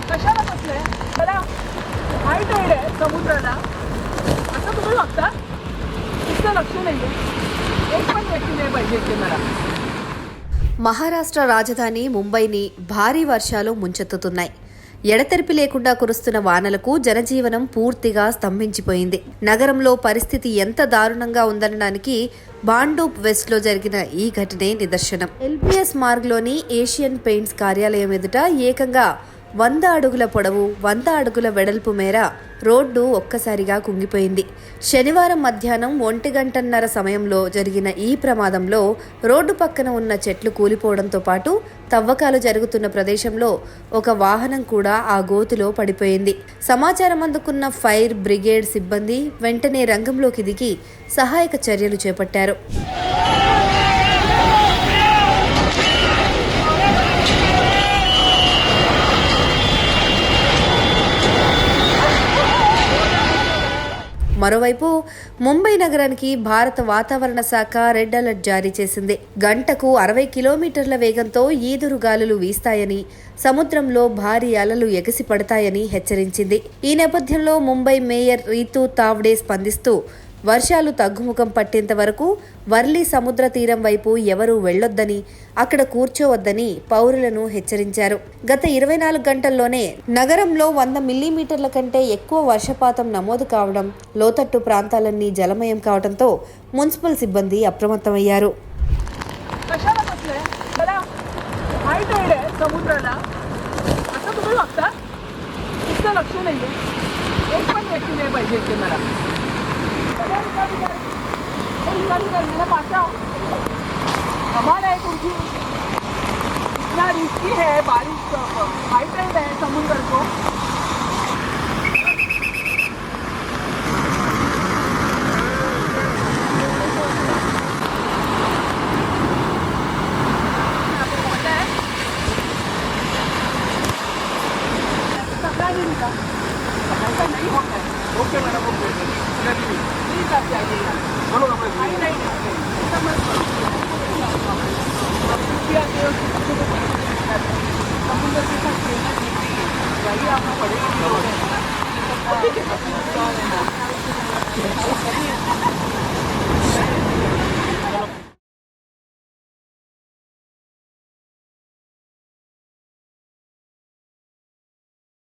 कशाला बसले मला हाईट आहे समुद्राला असं तुम्ही बघता इतकं लक्ष नाहीये एक पण व्यक्ती नाही पाहिजे इथे मला మహారాష్ట్ర రాజధాని ముంబైని భారీ వర్షాలు ముంచెత్తుతున్నాయి. ఎడతెరిపి లేకుండా కురుస్తున్న వానలకు జనజీవనం పూర్తిగా స్తంభించిపోయింది. నగరంలో పరిస్థితి ఎంత దారుణంగా ఉందనడానికి బాండూప్ వెస్ట్ లో జరిగిన ఈ ఘటనే నిదర్శనం. ఎల్బిఎస్ మార్గ్లోని ఏషియన్ పెయింట్స్ కార్యాలయం ఎదుట ఏకంగా 100 అడుగుల పొడవు 100 అడుగుల వెడల్పు మేర రోడ్డు ఒక్కసారిగా కుంగిపోయింది. శనివారం మధ్యాహ్నం 1:30 సమయంలో జరిగిన ఈ ప్రమాదంలో రోడ్డు పక్కన ఉన్న చెట్లు కూలిపోవడంతో పాటు తవ్వకాలు జరుగుతున్న ప్రదేశంలో ఒక వాహనం కూడా ఆ గోతిలో పడిపోయింది. సమాచారం అందుకున్న ఫైర్ బ్రిగేడ్ సిబ్బంది వెంటనే రంగంలోకి దిగి సహాయక చర్యలు చేపట్టారు. మరోవైపు ముంబై నగరానికి భారత వాతావరణ శాఖ రెడ్ అలర్ట్ జారీ చేసింది. గంటకు 60 కిలోమీటర్ల వేగంతో ఈదురుగాలులు వీస్తాయని, సముద్రంలో భారీ అలలు ఎగసి పడతాయని హెచ్చరించింది. ఈ నేపథ్యంలో ముంబై మేయర్ రీతూ తావ్డే స్పందిస్తూ వర్షాలు తగ్గుముఖం పట్టేంత వరకు వర్లీ సముద్ర తీరం వైపు ఎవరూ వెళ్లొద్దని, అక్కడ కూర్చోవద్దని పౌరులను హెచ్చరించారు. గత 24 గంటల్లోనే నగరంలో 100 మిల్లీమీటర్ల కంటే ఎక్కువ వర్షపాతం నమోదు కావడం, లోతట్టు ప్రాంతాలన్నీ జలమయం కావడంతో మున్సిపల్ సిబ్బంది అప్రమత్తమయ్యారు. कमाल है तुमची इतना रिस्की है बारिश हाई टाइड है समुद्र को ऐसा नहीं होता है. ओके मैडम ओके प्लीज आप जाइएगा चलो हाई टाइड है समुद्र के साथ खेलना ठीक नहीं है वही आपको पड़ेगा.